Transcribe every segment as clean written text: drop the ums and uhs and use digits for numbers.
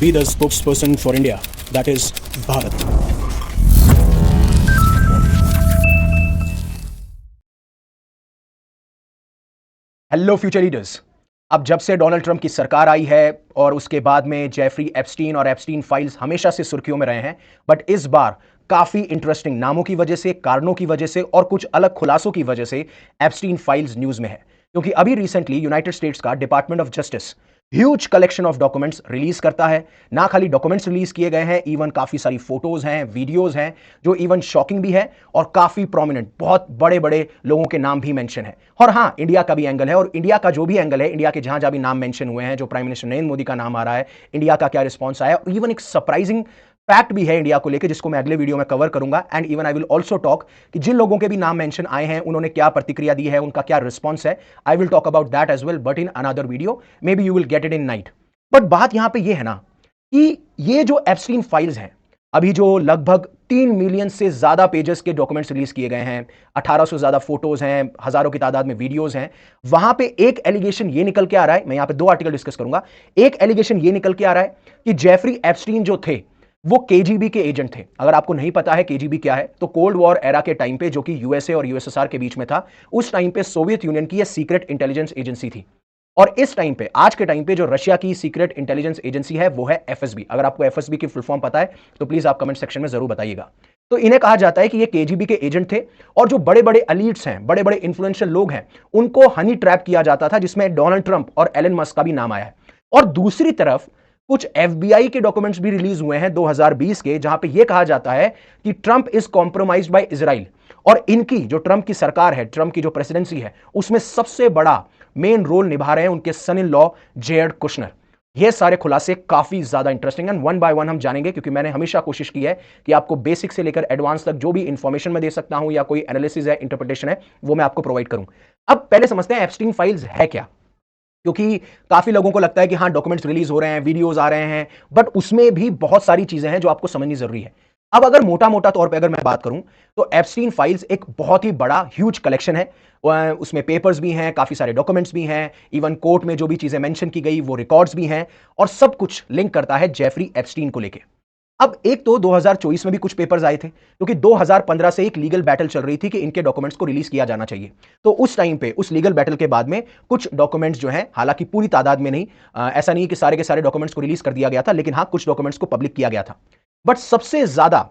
be the spokesperson for India, that is Bharat. Hello future leaders. अब जब से Donald Trump की सरकार आई है और उसके बाद में जेफरी एप्स्टीन और एप्स्टीन फाइल्स हमेशा से सुर्खियों में रहे हैं, बट इस बार काफी इंटरेस्टिंग नामों की वजह से, कारणों की वजह से और कुछ अलग खुलासों की वजह से एप्स्टीन फाइल्स न्यूज में है। क्योंकि अभी रिसेंटली यूनाइटेड स्टेट्स का department of justice huge collection of documents release करता है। ना खाली डॉक्यूमेंट्स रिलीज किए गए हैं, इवन काफी सारी फोटोज हैं, वीडियोज हैं जो इवन शॉकिंग भी है और काफी प्रोमिनेंट, बहुत बड़े बड़े लोगों के नाम भी मेंशन है। और हाँ, इंडिया का भी एंगल है, और इंडिया का जो भी एंगल है, इंडिया के जहां जहां भी नाम मेंशन हुए हैं, जो प्राइम मिनिस्टर नरेंद्र मोदी का नाम आ रहा है, इंडिया का क्या रिस्पॉन्स आया, इवन एक सरप्राइजिंग फैक्ट भी है इंडिया को लेकर, जिसको मैं अगले वीडियो में कवर करूंगा। And even I will also talk कि जिन लोगों के भी नाम मेंशन आए हैं उन्होंने क्या प्रतिक्रिया दी है, उनका क्या रिस्पॉन्स है। I will talk about that as well, but in another video, maybe you will get it in night. But बात यहां पे ये है ना कि ये जो एप्स्टीन फाइल्स हैं, अभी जो लगभग 3 मिलियन से ज्यादा पेजेस के डॉक्यूमेंट्स रिलीज किए गए हैं, 1800 से ज्यादा फोटोज हैं, हजारों की तादाद में वीडियोज हैं, वहां पे एक एलिगेशन ये निकल के आ रहा है, मैं यहां पे 2 आर्टिकल डिस्कस करूंगा। एक एलिगेशन ये निकल के आ रहा है कि जेफरी एप्स्टीन जो थे वो केजीबी के एजेंट थे। अगर आपको नहीं पता है केजीबी क्या है, तो कोल्ड वॉर एरा के टाइम पे, जो कि यूएसए और यूएसएसआर के बीच में था, उस टाइम पे सोवियत यूनियन की यह सीक्रेट इंटेलिजेंस एजेंसी थी। और इस टाइम पे, आज के टाइम पे, जो रशिया की सीक्रेट इंटेलिजेंस एजेंसी है वो है एफएसबी। अगर आपको एफएसबी की फुल फॉर्म पता है तो प्लीज आप कमेंट सेक्शन में जरूर बताइएगा। तो इन्हें कहा जाता है कि ये केजीबी के एजेंट थे, और जो बड़े बड़े एलीट्स हैं, बड़े बड़े इन्फ्लुएंशियल लोग हैं, उनको हनी ट्रैप किया जाता था, जिसमें डोनाल्ड ट्रंप और एलन मस्क का भी नाम आया है। और दूसरी तरफ कुछ एफबीआई के डॉक्यूमेंट्स भी रिलीज हुए हैं 2020 के, जहां पे यह कहा जाता है कि Trump is compromised by Israel, और इनकी जो ट्रंप की सरकार है, ट्रंप की जो प्रेसिडेंसी है, उसमें सबसे बड़ा मेन रोल निभा रहे हैं उनके सन इन लॉ जेयर्ड कुशनर। ये सारे खुलासे काफी ज्यादा इंटरेस्टिंग हैं, वन बाय वन हम जानेंगे, क्योंकि मैंने हमेशा कोशिश की है कि आपको बेसिक से लेकर एडवांस तक जो भी इंफॉर्मेशन मैं दे सकता हूं या कोई एनालिसिस है, इंटरप्रिटेशन है, वो मैं आपको प्रोवाइड करूं। अब पहले समझते हैं एप्स्टीन फाइल्स है क्या, क्योंकि काफी लोगों को लगता है कि हाँ, डॉक्यूमेंट्स रिलीज हो रहे हैं, वीडियोस आ रहे हैं, बट उसमें भी बहुत सारी चीजें हैं जो आपको समझनी जरूरी है। अब अगर मोटा मोटा तौर पे अगर मैं बात करूं, तो एप्स्टीन फाइल्स एक बहुत ही बड़ा ह्यूज कलेक्शन है। उसमें पेपर्स भी हैं, काफी सारे डॉक्यूमेंट्स भी हैं, इवन कोर्ट में जो भी चीजें मेंशन की गई वो रिकॉर्ड्स भी हैं, और सब कुछ लिंक करता है जेफरी एप्स्टीन को लेके। अब एक तो 2024 में भी कुछ पेपर्स आए थे, क्योंकि 2015 से एक लीगल बैटल चल रही थी कि इनके डॉक्यूमेंट्स को रिलीज किया जाना चाहिए। तो उस टाइम पे, उस लीगल बैटल के बाद में कुछ डॉक्यूमेंट्स जो हैं, हालांकि पूरी तादाद में नहीं, ऐसा नहीं कि सारे के सारे डॉक्यूमेंट्स को रिलीज कर दिया गया था, लेकिन हाँ, कुछ डॉक्यूमेंट्स को पब्लिक किया गया था। बट सबसे ज्यादा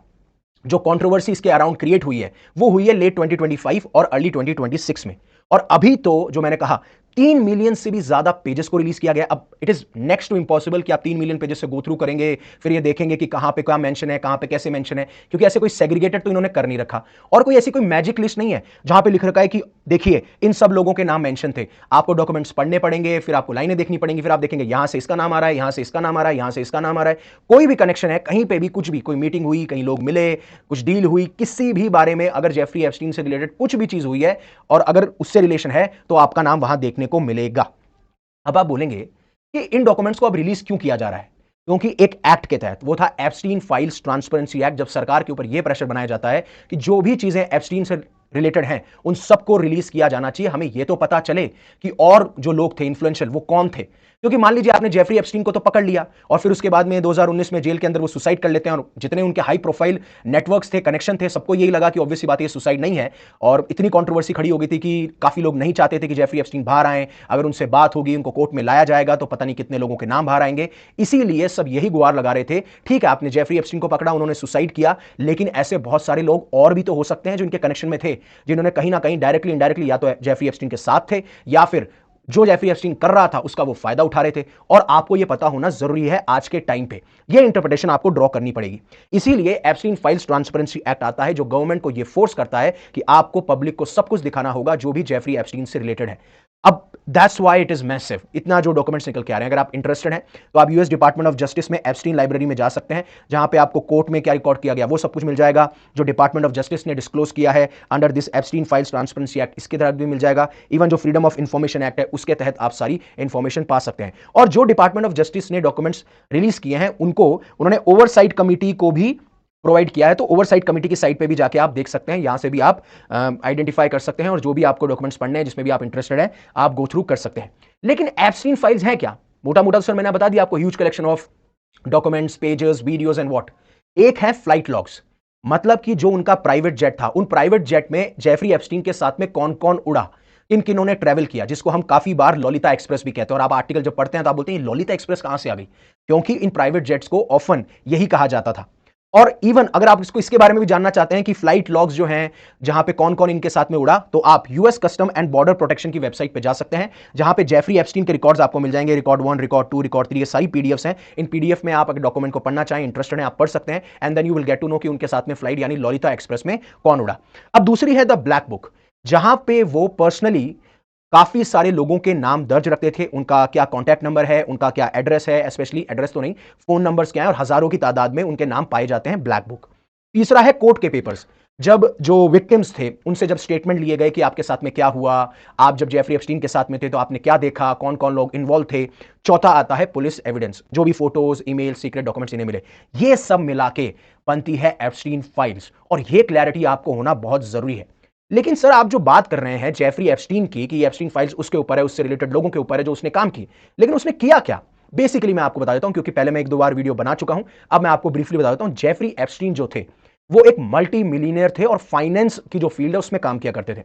जो कंट्रोवर्सी इसके अराउंड क्रिएट हुई है, वो हुई है लेट 2025 और अर्ली 2026 में। और अभी तो जो मैंने कहा, 3 मिलियन से भी ज्यादा पेजेस को रिलीज किया गया। अब it is next to impossible कि आप 3 मिलियन पेजेस से गो थ्रू करेंगे, फिर ये देखेंगे कि कहां पे क्या मेंशन है, कहां पे कैसे मेंशन है, क्योंकि ऐसे कोई सेग्रीगेटेड तो इन्होंने कर नहीं रखा, और कोई ऐसी कोई मैजिक लिस्ट नहीं है जहां पे लिख रखा है कि देखिए इन सब लोगों के नाम मेंशन थे। आपको डॉक्यूमेंट्स पढ़ने पड़ेंगे, फिर आपको लाइनें देखनी पड़ेंगी, फिर आप देखेंगे यहां से इसका नाम आ रहा है, यहां से इसका नाम आ रहा है, यहां से इसका नाम आ रहा है, कोई भी कनेक्शन है, कहीं पे भी कुछ भी, कोई मीटिंग हुई, कहीं लोग मिले, कुछ डील हुई, किसी भी बारे में अगर जेफरी एप्स्टीन से रिलेटेड कुछ भी चीज हुई है और अगर उससे रिलेशन है, तो आपका नाम वहां देखने को मिलेगा। अब आप बोलेंगे कि इन डॉक्यूमेंट्स को अब रिलीज क्यों किया जा रहा है, क्योंकि एक एक्ट के तहत, वो था एप्स्टीन फाइल्स ट्रांसपेरेंसी एक्ट, जब सरकार के ऊपर यह प्रेशर बनाया जाता है कि जो भी चीजें एप्स्टीन से रिलेटेड हैं उन सबको रिलीज किया जाना चाहिए, हमें यह तो पता चले कि और जो लोग थे इन्फ्लुएंशियल वो कौन थे। क्योंकि मान लीजिए आपने जेफरी एप्स्टीन को तो पकड़ लिया, और फिर उसके बाद में 2019 में जेल के अंदर वो सुसाइड कर लेते हैं, और जितने उनके हाई प्रोफाइल नेटवर्क्स थे, कनेक्शन थे, सबको यही लगा कि ऑब्वियसली बात है ये सुसाइड नहीं है, और इतनी कंट्रोवर्सी खड़ी हो गई थी कि काफी लोग नहीं चाहते थे कि जेफरी एप्स्टीन बाहर आए, अगर उनसे बात होगी, उनको कोर्ट में लाया जाएगा तो पता नहीं कितने लोगों के नाम बाहर आएंगे। इसीलिए सब यही गुहार लगा रहे थे, ठीक है आपने जेफरी एप्स्टीन को पकड़ा, उन्होंने सुसाइड किया, लेकिन ऐसे बहुत सारे लोग और भी तो हो सकते हैं जो इनके कनेक्शन में थे, जिन्होंने कहीं ना कहीं डायरेक्टली इनडायरेक्टली या तो जेफरी एप्स्टीन के साथ थे, या फिर जो जेफरी एप्स्टीन कर रहा था उसका वो फायदा उठा रहे थे। और आपको यह पता होना जरूरी है आज के टाइम पे, यह इंटरप्रिटेशन आपको ड्रॉ करनी पड़ेगी। इसीलिए एप्स्टीन फाइल्स ट्रांसपेरेंसी एक्ट आता है, जो गवर्नमेंट को यह फोर्स करता है कि आपको पब्लिक को सब कुछ दिखाना होगा जो भी जेफरी एप्स्टीन से रिलेटेड है। अब that's why it is massive, इतना जो डॉक्यूमेंट्स निकल के आ रहे हैं। अगर आप इंटरेस्टेड हैं तो आप यूएस डिपार्टमेंट ऑफ जस्टिस में एप्स्टीन लाइब्रेरी में जा सकते हैं, जहां पे आपको कोर्ट में क्या रिकॉर्ड किया गया वो सब कुछ मिल जाएगा, जो डिपार्टमेंट ऑफ जस्टिस ने डिस्क्लोज किया है under this Epstein files transparency act, इसके तहत भी मिल जाएगा। इवन जो फ्रीडम ऑफ इंफॉर्मेशन एक्ट है उसके तहत आप सारी इंफॉर्मेशन पा सकते हैं। और जो डिपार्टमेंट ऑफ जस्टिस ने डॉक्यूमेंट्स रिलीज किए हैं उनको उन्होंने ओवरसाइट कमिटी को भी प्रोवाइड किया है, तो ओवरसाइट कमेटी की साइट पे भी जाके आप देख सकते हैं, यहां से भी आप आइडेंटिफाई कर सकते हैं, और जो भी आपको डॉक्यूमेंट्स पढ़ने हैं, जिसमें भी आप इंटरेस्टेड हैं, आप गो थ्रू कर सकते हैं। लेकिन एप्स्टीन फाइल्स है क्या? मोटा मोटा सर मैंने बता दिया आपको, huge collection of documents, pages, videos and what. एक है फ्लाइट लॉग्स, मतलब कि जो उनका प्राइवेट जेट था, उन प्राइवेट जेट में जेफरी एप्स्टीन के साथ में कौन कौन उड़ा, किन किन्होंने ने ट्रेवल किया, जिसको हम काफी बार लॉलिता एक्सप्रेस भी कहते हैं। और आप आर्टिकल जब पढ़ते हैं तो आप बोलते हैं लॉलिता एक्सप्रेस कहां से आ गई, क्योंकि इन प्राइवेट जेट्स को ऑफन यही कहा जाता था। और इवन अगर आप इसको इसके बारे में भी जानना चाहते हैं कि फ्लाइट लॉग्स जो हैं जहां पे कौन कौन इनके साथ में उड़ा, तो आप US custom and border protection की वेबसाइट पे जा सकते हैं, जहां पे जेफरी एप्स्टीन के रिकॉर्ड्स आपको मिल जाएंगे। रिकॉर्ड 1, रिकॉर्ड 2, रिकॉर्ड 3, ये सारी पीडीएफ्स हैं। इन पीडीएफ में आप अगर डॉक्यूमेंट को पढ़ना चाहें, इंटरेस्टेड हैं, आप पढ़ सकते हैं, and then you will get to know कि उनके साथ में फ्लाइट यानी लॉलिता एक्सप्रेस में कौन उड़ा। अब दूसरी है द ब्लैक बुक, जहां पे वो पर्सनली काफी सारे लोगों के नाम दर्ज रखते थे, उनका क्या कॉन्टैक्ट नंबर है, उनका क्या एड्रेस है, स्पेशली एड्रेस तो नहीं, फोन नंबर्स क्या है, और हजारों की तादाद में उनके नाम पाए जाते हैं ब्लैक बुक। तीसरा है कोर्ट के पेपर्स, जब जो विक्टिम्स थे उनसे जब स्टेटमेंट लिए गए कि आपके साथ में क्या हुआ, आप जब जेफरी एप्स्टीन के साथ में थे तो आपने क्या देखा, कौन कौन लोग इन्वॉल्व थे। चौथा आता है पुलिस एविडेंस, जो भी फोटोज, ईमेल, सीक्रेट डॉक्यूमेंट्स इन्हें मिले, ये सब मिला के बनती है एप्स्टीन फाइल्स, और ये क्लैरिटी आपको होना बहुत जरूरी है। लेकिन सर आप जो बात कर रहे हैं जेफरी एप्स्टीन की कि एप्स्टीन फाइल्स उसके ऊपर है, उससे रिलेटेड लोगों के ऊपर है जो उसने काम की, लेकिन उसने किया क्या? बेसिकली मैं आपको बता देता हूं, क्योंकि पहले मैं एक दो बार वीडियो बना चुका हूं, अब मैं आपको ब्रीफली बता देता हूं। जेफरी एप्स्टीन जो थे वो एक मल्टी मिलीनियर थे और फाइनेंस की जो फील्ड है उसमें काम किया करते थे।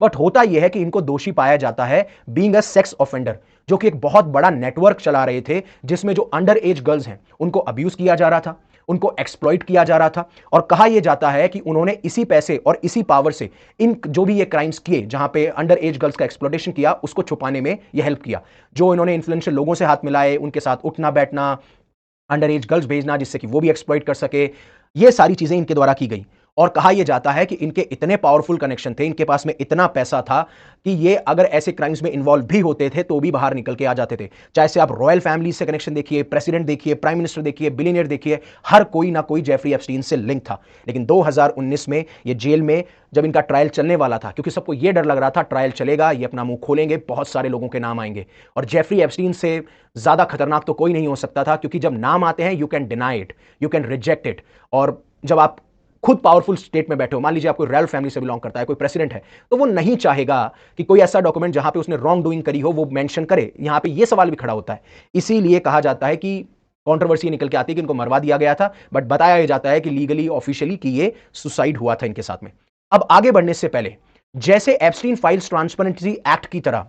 बट होता यह है कि इनको दोषी पाया जाता है बीइंग अ सेक्स ऑफेंडर, जो कि एक बहुत बड़ा नेटवर्क चला रहे थे जिसमें जो अंडर एज गर्ल्स हैं उनको अब्यूज किया जा रहा था, उनको एक्सप्लॉइट किया जा रहा था। और कहा यह जाता है कि उन्होंने इसी पैसे और इसी पावर से इन जो भी ये क्राइम्स किए जहां पे अंडर एज गर्ल्स का एक्सप्लॉइटेशन किया, उसको छुपाने में यह हेल्प किया। जो इन्होंने इन्फ्लुएंशियल लोगों से हाथ मिलाए, उनके साथ उठना बैठना, अंडर एज गर्ल्स भेजना जिससे कि वो भी एक्सप्लॉइट कर सके, ये सारी चीजें इनके द्वारा की गई। और कहा यह जाता है कि इनके इतने पावरफुल कनेक्शन थे, इनके पास में इतना पैसा था कि ये अगर ऐसे क्राइम्स में इन्वॉल्व भी होते थे तो भी बाहर निकल के आ जाते थे। चाहे से आप रॉयल फैमिली से कनेक्शन देखिए, प्रेसिडेंट देखिए, प्राइम मिनिस्टर देखिए, बिलियनियर देखिए, हर कोई ना कोई जेफरी एप्स्टीन से लिंक था। लेकिन 2019 में ये जेल में जब इनका ट्रायल चलने वाला था, क्योंकि सबको यह डर लग रहा था ट्रायल चलेगा, ये अपना मुंह खोलेंगे, बहुत सारे लोगों के नाम आएंगे, और जेफरी एप्स्टीन से ज्यादा खतरनाक तो कोई नहीं हो सकता था, क्योंकि जब नाम आते हैं you can deny it, you can reject it. और जब आप खुद पावरफुल स्टेट में बैठे हो, मान लीजिए आप कोई रॉयल फैमिली से बिलोंग करता है, कोई प्रेसिडेंट है, तो वो नहीं चाहेगा कि कोई ऐसा डॉक्यूमेंट जहां पे उसने रॉन्ग डूइंग करी हो वो मेंशन करे। यहां पे ये सवाल भी खड़ा होता है, इसीलिए कहा जाता है कि कंट्रोवर्सी निकल के आती है कि इनको मरवा दिया गया था, बट बताया जाता है कि लीगली ऑफिशियली कि ये सुसाइड हुआ था इनके साथ में। अब आगे बढ़ने से पहले, जैसे एप्स्टीन फाइल्स ट्रांसपेरेंसी एक्ट की तरह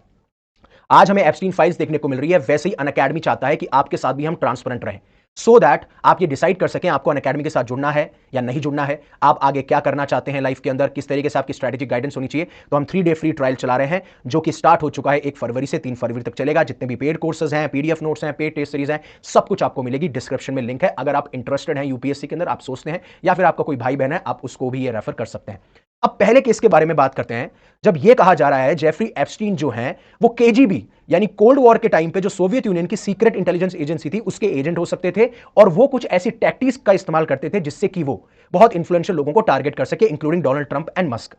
आज हमें एप्स्टीन फाइल्स देखने को मिल रही है, वैसे ही अनअकैडमी चाहता है कि आपके साथ भी हम ट्रांसपेरेंट रहें, सो दैट आप ये डिसाइड कर सकें आपको अनअकैडमी के साथ जुड़ना है या नहीं जुड़ना है, आप आगे क्या करना चाहते हैं लाइफ के अंदर, किस तरीके से आपकी स्ट्रैटेजिक गाइडेंस होनी चाहिए। तो हम 3 डे फ्री ट्रायल चला रहे हैं, जो कि स्टार्ट हो चुका है 1 फरवरी से 3 फरवरी तक चलेगा। जितने भी पेड कोर्सेज हैं, पीडीएफ नोट्स हैं, पेड टेस्ट सीरीज हैं, सब कुछ आपको मिलेगी। डिस्क्रिप्शन में लिंक है, अगर आप इंटरेस्टेड हैं यूपीएससी के अंदर, आप सोचते हैं, या फिर आपका कोई भाई बहन है, आप उसको भी ये रेफर कर सकते हैं। अब पहले केस के बारे में बात करते हैं। जब यह कहा जा रहा है जेफरी एप्स्टीन जो हैं वो केजीबी यानी कोल्ड वॉर के टाइम पे जो सोवियत यूनियन की सीक्रेट इंटेलिजेंस एजेंसी थी उसके एजेंट हो सकते थे, और वो कुछ ऐसी टैक्टिक्स का इस्तेमाल करते थे जिससे कि वो बहुत इंफ्लुएंशियल लोगों को टारगेट कर सके, including Donald Trump and Musk.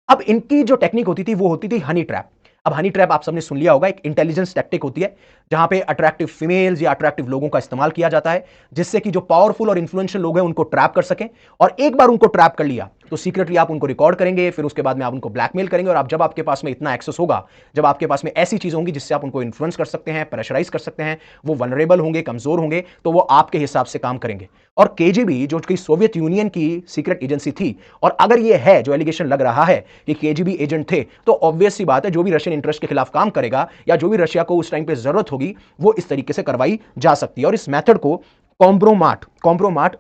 अब इनकी जो टेक्निक होती थी वो होती थी हनी ट्रैप। अब हनी ट्रैप आप सबने सुन लिया होगा, एक इंटेलिजेंस टैक्टिक होती है जहां पे अट्रैक्टिव फीमेल्स या अट्रैक्टिव लोगों का इस्तेमाल किया जाता है, जिससे कि जो पावरफुल और इन्फ्लुएंशियल लोग हैं उनको ट्रैप कर सकें। और एक बार उनको ट्रैप कर लिया तो सीक्रेटली आप उनको रिकॉर्ड करेंगे, फिर उसके बाद में आप उनको ब्लैकमेल करेंगे, और आप जब आपके पास में इतना एक्सेस होगा, जब आपके पास में ऐसी चीज होंगी जिससे आप उनको इन्फ्लुएंस कर सकते हैं, प्रेशराइज कर सकते हैं, वो वनरेबल होंगे, कमजोर होंगे, तो वो आपके हिसाब से काम करेंगे। और केजीबी जो कि सोवियत यूनियन की सीक्रेट एजेंसी थी, और अगर ये है जो एलिगेशन लग रहा है कि केजीबी एजेंट थे, तो ऑब्वियस सी बात है जो भी रशियन इंटरेस्ट के खिलाफ काम करेगा या जो भी रशिया को उस टाइम पे जरूरत होगी वो इस तरीके से करवाई जा सकती है। और इस मेथड को कॉम्प्रोमाट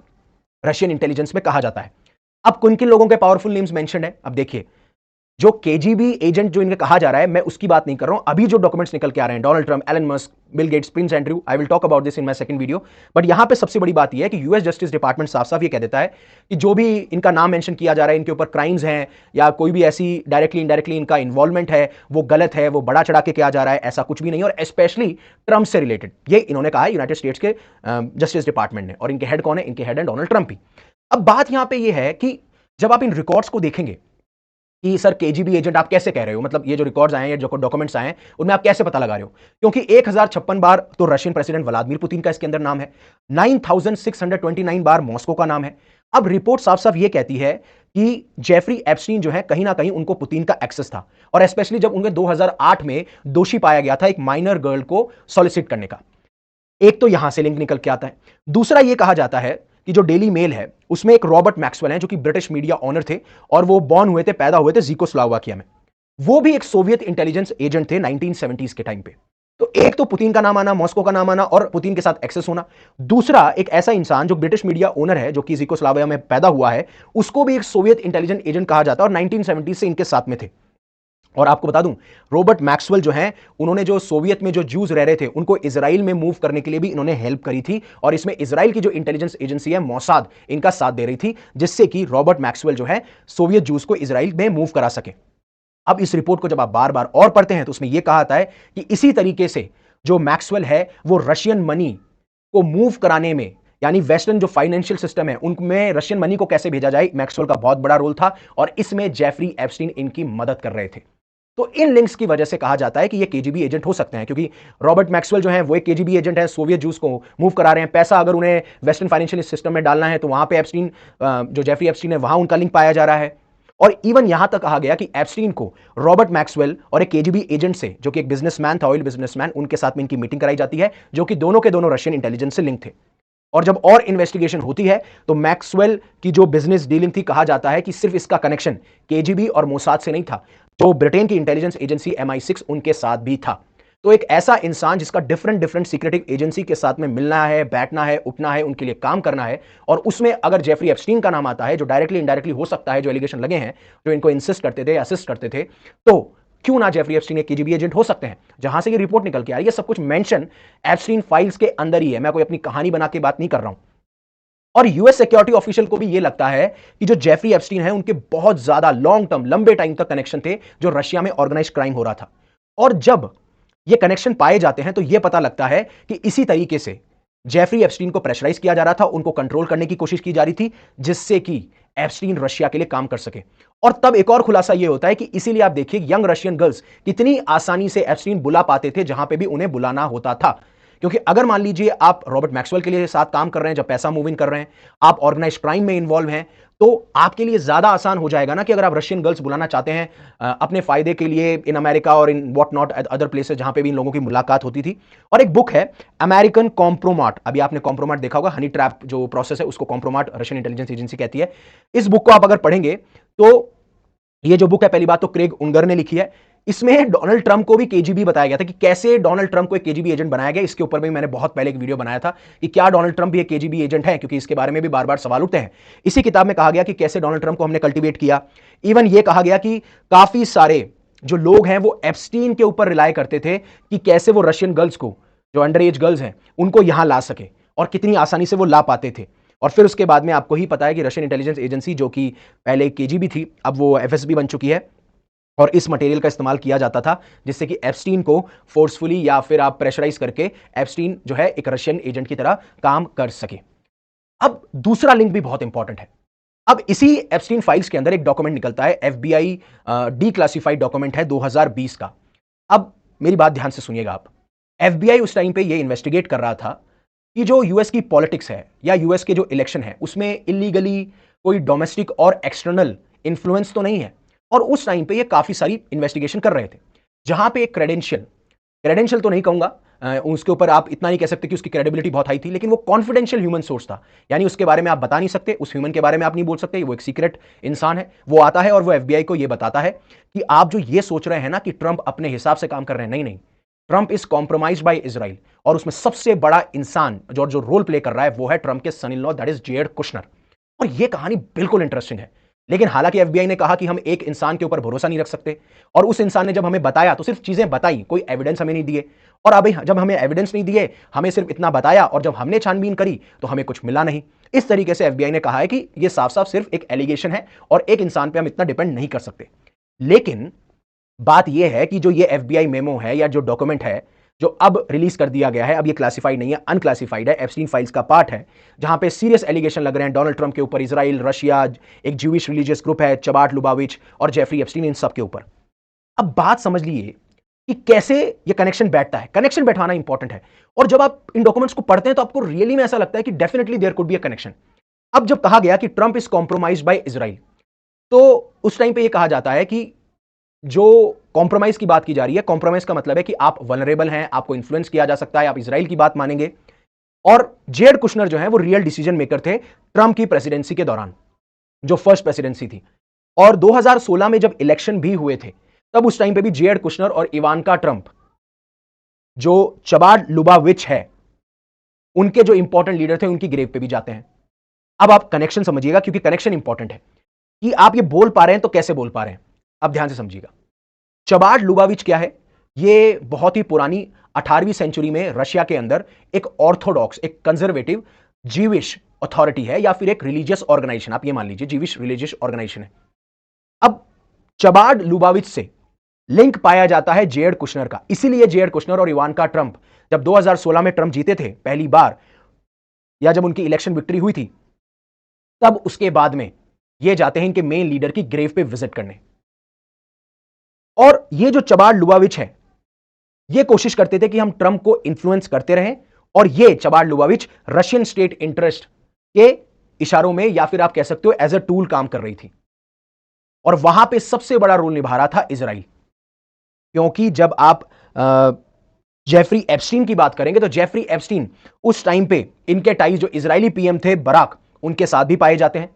रशियन इंटेलिजेंस में कहा जाता है। अब किन किन लोगों के पावरफुल नेम्स मेंशन है, अब देखिए, जो केजीबी एजेंट जो इनका कहा जा रहा है, मैं उसकी बात नहीं कर रहा हूं। अभी जो डॉक्यूमेंट्स निकल के आ रहे हैं, Donald Trump, Elon Musk, Bill Gates, Prince Andrew, I will talk about this in my second video. But यहां पे सबसे बड़ी बात यह है कि यूएस जस्टिस डिपार्टमेंट साफ साफ ये कह देता है कि जो भी इनका नाम मेंशन किया जा रहा है, इनके ऊपर क्राइम्स हैं या कोई भी ऐसी डायरेक्टली इनडायरेक्टली इनका इन्वॉल्वमेंट है, वो गलत है, वो बड़ा चढ़ा के किया जा रहा है, ऐसा कुछ भी नहीं। और स्पेशली ट्रंप से रिलेटेड ये इन्होंने कहा है यूनाइटेड स्टेट्स के जस्टिस डिपार्टमेंट ने, और इनके हेड कौन है, इनके हेड है डोनाल्ड ट्रंप ही। अब बात यहां पर यह है कि जब आप इन रिकॉर्ड्स को देखेंगे कि सर केजीबी एजेंट आप कैसे कह रहे हो, मतलब ये जो रिकॉर्ड्स आए हैं, ये जो डॉक्यूमेंट्स आए हैं, उनमें आप कैसे पता लगा रहे हो, क्योंकि 1056 बार तो रशियन प्रेसिडेंट व्लादिमीर पुतिन का इसके अंदर नाम है, 9629 बार मॉस्को का नाम है। अब रिपोर्ट साफ साफ ये कहती है कि जेफरी एप्स्टीन जो है कहीं ना कहीं उनको पुतिन का एक्सेस था, और स्पेशली जब उन्हें 2008 में दोषी पाया गया था एक माइनर गर्ल को सॉलिसिट करने का। एक तो यहां से लिंक निकल के आता है। दूसरा यह कहा जाता है कि जो डेली मेल है उसमें एक रॉबर्ट मैक्सवेल है जो कि ब्रिटिश मीडिया ऑनर थे और वो बॉर्न हुए थे, पैदा हुए थे ज़ेकोस्लोवाकिया में। वो भी एक सोवियत इंटेलिजेंस एजेंट थे 1970s के टाइम पे। तो एक तो पुतिन का नाम आना, मॉस्को का नाम आना और पुतिन के साथ एक्सेस होना। दूसरा एक ऐसा इंसान जो ब्रिटिश मीडिया ओनर है जो कि ज़ेकोस्लोवाकिया में पैदा हुआ है, उसको भी एक सोवियत इंटेलिजेंस एजेंट कहा जाता है और 1970 से इनके साथ में थे। और आपको बता दूं, रॉबर्ट मैक्सवेल जो हैं, उन्होंने जो सोवियत में जो ज्यूज रह रहे थे उनको इजराइल में मूव करने के लिए भी इन्होंने हेल्प करी थी और इसमें इजराइल की जो इंटेलिजेंस एजेंसी है मोसाद इनका साथ दे रही थी, जिससे कि रॉबर्ट मैक्सवेल जो है सोवियत ज्यूज को इजराइल में मूव करा सके। अब इस रिपोर्ट को जब आप बार बार और पढ़ते हैं तो उसमें यह कहा आता है कि इसी तरीके से जो मैक्सवेल है वो रशियन मनी को मूव कराने में, यानी वेस्टर्न जो फाइनेंशियल सिस्टम है उनमें रशियन मनी को कैसे भेजा जाए, मैक्सवेल का बहुत बड़ा रोल था और इसमें जेफरी एप्स्टीन इनकी मदद कर रहे थे। तो इन लिंक्स की वजह से कहा जाता है कि ये केजीबी एजेंट हो सकते हैं, क्योंकि रॉबर्ट मैक्सवेल जो है वो एक केजीबी एजेंट है, सोवियत जूस को मूव करा रहे हैं। पैसा अगर उन्हें वेस्टर्न फाइनेंशियल सिस्टम में डालना है तो वहां पे एप्स्टीन, जो जेफरी एप्स्टीन है, वहां उनका लिंक पाया जा रहा है। और इवन यहां तक कहा गया कि एप्स्टीन को रॉबर्ट मैक्सवेल और एक केजीबी एजेंट से, जो कि एक बिजनेसमैन था, ऑयल बिजनेसमैन, उनके साथ में इनकी मीटिंग कराई जाती है, जो कि दोनों के दोनों रशियन इंटेलिजेंस से लिंक थे। और जब और इन्वेस्टिगेशन होती है तो मैक्सवेल की जो बिजनेस डीलिंग थी, कहा जाता है कि सिर्फ इसका कनेक्शन केजीबी और मोसाद से नहीं था, तो ब्रिटेन की इंटेलिजेंस एजेंसी MI6 उनके साथ भी था। तो एक ऐसा इंसान जिसका डिफरेंट डिफरेंट सीक्रेटिव एजेंसी के साथ में मिलना है, बैठना है, उठना है, उनके लिए काम करना है, और उसमें अगर जेफरी एप्स्टीन का नाम आता है, जो डायरेक्टली इनडायरेक्टली हो सकता है, जो एलिगेशन लगे हैं, जो इनको इंसिस्ट करते थे, असिस्ट करते थे, तो क्यों ना जेफरी एप्स्टीन एक केजीबी एजेंट हो सकते हैं। जहां से ये रिपोर्ट निकल के आ रही है, सब कुछ मेंशन एप्स्टीन फाइल्स के अंदर ही है। मैं कोई अपनी कहानी बना के बात नहीं कर रहा हूं। और यूएस सिक्योरिटी ऑफिशियल को भी यह लगता है कि जो जेफरी एप्स्टीन है उनके बहुत ज्यादा लॉन्ग टर्म, लंबे टाइम तक कनेक्शन थे जो रशिया में ऑर्गेनाइज क्राइम हो रहा था। और जब ये कनेक्शन पाए जाते हैं तो यह पता लगता है कि इसी तरीके से जेफरी एप्स्टीन को प्रेशराइज किया जा रहा था, उनको कंट्रोल करने की कोशिश की जा रही थी, जिससे कि एप्स्टीन रशिया के लिए काम कर सके। और तब एक और खुलासा यह होता है कि इसीलिए आप देखिए यंग रशियन गर्ल्स कितनी आसानी से एप्स्टीन बुला पाते थे जहां पे भी उन्हें बुलाना होता था। क्योंकि अगर मान लीजिए आप रॉबर्ट मैक्सवेल के लिए साथ काम कर रहे हैं, जब पैसा मूविंग कर रहे हैं, आप ऑर्गेनाइज क्राइम में इन्वॉल्व हैं, तो आपके लिए ज्यादा आसान हो जाएगा ना कि अगर आप रशियन गर्ल्स बुलाना चाहते हैं अपने फायदे के लिए इन अमेरिका और in what not other places जहां पे भी इन लोगों की मुलाकात होती थी। और एक बुक है अमेरिकन कॉम्प्रोमाट, अभी आपने कॉम्प्रोमाट देखा होगा, हनी ट्रैप जो प्रोसेस है उसको कॉम्प्रोमाट रशियन इंटेलिजेंस एजेंसी कहती है। इस बुक को आप अगर पढ़ेंगे तो ये जो बुक है, पहली बात तो क्रेग उंगर ने लिखी है। इसमें डोनाल्ड ट्रंप को भी केजीबी बताया गया था कि कैसे डोनाल्ड ट्रंप को एक केजीबी एजेंट बनाया गया। इसके ऊपर भी मैंने बहुत पहले एक वीडियो बनाया था कि क्या डोनाल्ड ट्रंप भी एक केजीबी एजेंट है, क्योंकि इसके बारे में भी बार बार सवाल उठते हैं। इसी किताब में कहा गया कि कैसे डोनाल्ड ट्रंप को हमने कल्टीवेट किया। इवन यह कहा गया कि काफी सारे जो लोग हैं वो एप्स्टीन के ऊपर रिलाय करते थे कि कैसे वो रशियन गर्ल्स को, जो अंडर एज गर्ल्स हैं, उनको यहां ला सके, और कितनी आसानी से वो ला पाते थे। और फिर उसके बाद में आपको ही पता है कि रशियन इंटेलिजेंस एजेंसी, जो कि पहले केजीबी थी, अब वो एफएसबी बन चुकी है, और इस मटेरियल का इस्तेमाल किया जाता था जिससे कि एप्स्टीन को फोर्सफुली या फिर आप प्रेशराइज करके एप्स्टीन जो है एक रशियन एजेंट की तरह काम कर सके। अब दूसरा लिंक भी बहुत इंपॉर्टेंट है। अब इसी एप्स्टीन फाइल्स के अंदर एक डॉक्यूमेंट निकलता है, एफबीआई डीक्लासिफाइड डॉक्यूमेंट है 2020 का। अब मेरी बात ध्यान से सुनिएगा आप। एफबीआई उस टाइम पे ये इन्वेस्टिगेट कर रहा था कि जो यूएस की पॉलिटिक्स है या यूएस के जो इलेक्शन है उसमें इलीगली कोई डोमेस्टिक और एक्सटर्नल इन्फ्लुएंस तो नहीं है। और उस टाइम पे ये काफी सारी इन्वेस्टिगेशन कर रहे थे, जहां पे एक क्रेडेंशियल तो नहीं कहूंगा, उसके ऊपर आप इतना नहीं कह सकते कि उसकी क्रेडिबिलिटी बहुत हाई थी, लेकिन वो कॉन्फिडेंशियल ह्यूमन सोर्स था। यानी उसके बारे में आप बता नहीं सकते, उस ह्यूमन के बारे में आप नहीं बोल सकते, वो एक सीक्रेट इंसान है। वो आता है और वो एफबीआई को ये बताता है कि आप जो ये सोच रहे हैं ना कि ट्रंप अपने हिसाब से काम कर रहे हैं, नहीं नहीं, Trump is compromised by Israel. और उसमें सबसे बड़ा इंसान जो रोल प्ले कर रहा है वो है ट्रंप के son in law, that is Jared Kushner. और ये कहानी बिल्कुल इंटरेस्टिंग है। लेकिन हालांकि एफबीआई ने कहा कि हम एक इंसान के ऊपर भरोसा नहीं रख सकते, और उस इंसान ने जब हमें बताया तो सिर्फ चीजें बताई, कोई एविडेंस हमें नहीं दिए। और अभी जब हमें एविडेंस नहीं दिए, हमें सिर्फ इतना बताया, और जब हमने छानबीन करी तो हमें कुछ मिला नहीं। इस तरीके से एफबीआई ने कहा है कि यह साफ साफ सिर्फ एक एलिगेशन है और एक इंसान पे हम इतना डिपेंड नहीं कर सकते। लेकिन बात यह है कि जो ये एफबीआई मेमो है या जो डॉक्यूमेंट है जो अब रिलीज कर दिया गया है, अब ये क्लासिफाइड नहीं है, अनक्लासिफाइड है, एप्स्टीन फाइल्स का पार्ट है, जहां पे सीरियस एलिगेशन लग रहे हैं डोनाल्ड ट्रंप के ऊपर, इजराइल, रशिया, एक ज्यूइश रिलीजियस ग्रुप है चबाट लुबाविच और जेफरी एप्स्टीन, इन सब के ऊपर। अब बात समझ लीजिए कि कैसे ये कनेक्शन बैठता है। कनेक्शन बैठवाना इंपॉर्टेंट है, और जब आप इन डॉक्यूमेंट्स को पढ़ते हैं तो आपको रियली में ऐसा लगता है कि definitely there could be a connection. अब जब कहा गया कि Trump is compromised by Israel, तो उस टाइम पे ये कहा जाता है कि जो कॉम्प्रोमाइज की बात की जा रही है, कॉम्प्रोमाइज का मतलब है कि आप वनरेबल हैं, आपको इन्फ्लुएंस किया जा सकता है, आप इजराइल की बात मानेंगे। और जेड कुशनर जो है वो रियल डिसीजन मेकर थे ट्रंप की प्रेसिडेंसी के दौरान, जो फर्स्ट प्रेसिडेंसी थी। और 2016 में जब इलेक्शन भी हुए थे, तब उस टाइम पे भी जेड कुशनर और इवानका ट्रंप, जो चबाड लुबाविच है, उनके जो इंपॉर्टेंट लीडर थे, उनकी ग्रेव पे भी जाते हैं। अब आप कनेक्शन समझिएगा, क्योंकि कनेक्शन इंपॉर्टेंट है कि आप ये बोल पा रहे हैं तो कैसे बोल पा रहे हैं। अब ध्यान से समझिएगा, चबाड लुबाविच क्या है? ये बहुत ही पुरानी 18वीं सेंचुरी में रशिया के अंदर एक ऑर्थोडॉक्स, एक कंजर्वेटिव जीविश अथॉरिटी है, या फिर एक रिलीजियस ऑर्गेनाइजेशन, आप ये मान लीजिए जीविश रिलीजियस ऑर्गेनाइजेशन है। अब चबाड लुबाविच से लिंक पाया जाता है जेड कुशनर का, इसीलिए जेड कुशनर और इवानका ट्रंप जब 2016 में ट्रंप जीते थे पहली बार, या जब उनकी इलेक्शन विक्ट्री हुई थी, तब उसके बाद में ये जाते हैं इनके मेन लीडर की ग्रेव पे विजिट करने। और ये जो चबाड लुबाविच है, ये कोशिश करते थे कि हम ट्रंप को इन्फ्लुएंस करते रहें, और ये Chabad Lubavitch Russian state interest के इशारों में, या फिर आप कह सकते हो एज अ टूल काम कर रही थी। और वहां पे सबसे बड़ा रोल निभा रहा था इजराइल, क्योंकि जब आप जेफरी एप्स्टीन की बात करेंगे तो जेफरी एप्स्टीन उस टाइम पे इनके टाइज जो इजरायली पीएम थे बराक, उनके साथ भी पाए जाते हैं।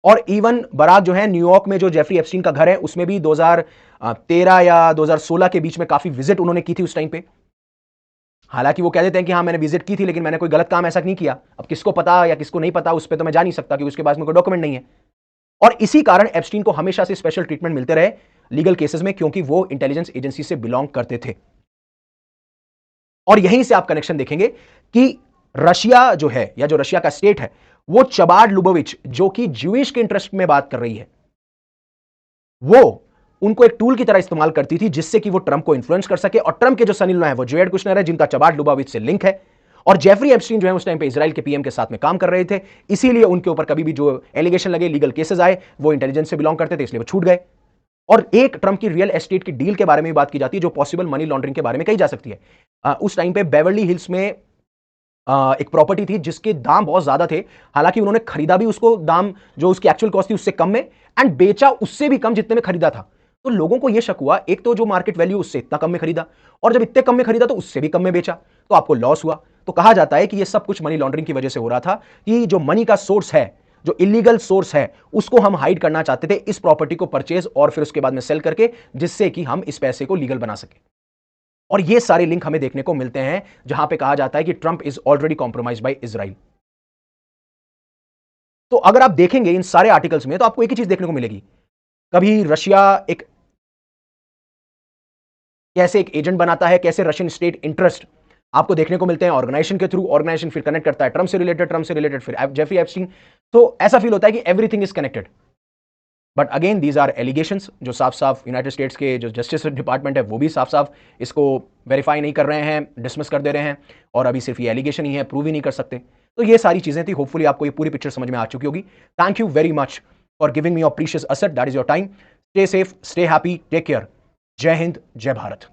और इवन बराक जो है, न्यूयॉर्क में जो जेफरी एप्स्टीन का घर है, उसमें भी 2013 या 2016 के बीच में काफी विजिट उन्होंने की थी उस टाइम पे। हालांकि वो कह देते हैं कि हाँ मैंने विजिट की थी, लेकिन मैंने कोई गलत काम ऐसा नहीं किया। अब किसको पता या किसको नहीं पता, उस पर तो मैं जा नहीं सकता, क्योंकि उसके पास में कोई डॉक्यूमेंट नहीं है। और इसी कारण एप्स्टीन को हमेशा से स्पेशल ट्रीटमेंट मिलते रहे लीगल केसेस में, क्योंकि वो इंटेलिजेंस एजेंसी से बिलोंग करते थे। और यहीं से आप कनेक्शन देखेंगे कि रशिया जो है, या जो रशिया का स्टेट है, वो चबाड लुबोविच, जो कि ज्यूइश के इंटरेस्ट में बात कर रही है, वो उनको एक टूल की तरह इस्तेमाल करती थी, जिससे कि वो ट्रंप को इन्फ्लुएंस कर सके। और ट्रंप के जो सन इन लॉ है वो जेड कुशनर है, जिनका चबाड लुबाविच से लिंक है। और जेफरी एप्स्टीन जो है उस टाइम पे इजराइल के पीएम के साथ में काम कर रहे थे, इसीलिए उनके ऊपर कभी भी जो एलिगेशन लगे, लीगल केसेस आए, वो इंटेलिजेंस से बिलोंग करते थे, इसलिए वो छूट गए। और एक ट्रंप की रियल एस्टेट की डील के बारे में बात की जाती है, जो पॉसिबल मनी लॉन्ड्रिंग के बारे में कही जा सकती है। उस टाइम पे बेवर्ली हिल्स में एक प्रॉपर्टी थी जिसके दाम बहुत ज्यादा थे। हालांकि उन्होंने खरीदा भी उसको, दाम जो उसकी एक्चुअल कॉस्ट थी उससे कम में, एंड बेचा उससे भी कम जितने में खरीदा था। तो लोगों को यह शक हुआ, एक तो जो मार्केट वैल्यू उससे इतना कम में खरीदा, और जब इतने कम में खरीदा तो उससे भी कम में बेचा, तो आपको लॉस हुआ। तो कहा जाता है कि यह सब कुछ मनी लॉन्ड्रिंग की वजह से हो रहा था, कि जो मनी का सोर्स है, जो इलीगल सोर्स है, उसको हम हाइड करना चाहते थे इस प्रॉपर्टी को परचेज और फिर उसके बाद में सेल करके, जिससे कि हम इस पैसे को लीगल बना सके। और ये सारे लिंक हमें देखने को मिलते हैं, जहां पे कहा जाता है कि Trump is already compromised by Israel. तो अगर आप देखेंगे इन सारे आर्टिकल्स में, तो आपको एक ही चीज देखने को मिलेगी, कभी रशिया एक कैसे एक एजेंट बनाता है, कैसे रशियन स्टेट इंटरेस्ट आपको देखने को मिलते हैं ऑर्गेनाइजेशन के थ्रू, ऑर्गेनाइजेशन फिर कनेक्ट करता है ट्रंप से रिलेटेड फिर जेफरी एप्स्टीन। तो ऐसा फील होता है कि everything is connected. But again these are allegations, जो साफ साफ यूनाइटेड स्टेट्स के जो जस्टिस डिपार्टमेंट है वो भी साफ साफ इसको वेरीफाई नहीं कर रहे हैं, डिसमिस कर दे रहे हैं, और अभी सिर्फ ये एलिगेशन ही है, प्रूव ही नहीं कर सकते। तो ये सारी चीजें थी, होपफुली आपको ये पूरी पिक्चर समझ में आ चुकी होगी। Thank you very much for giving me your precious asset, that is your time. Stay safe, stay happy, take care. Jai Hind, जय भारत।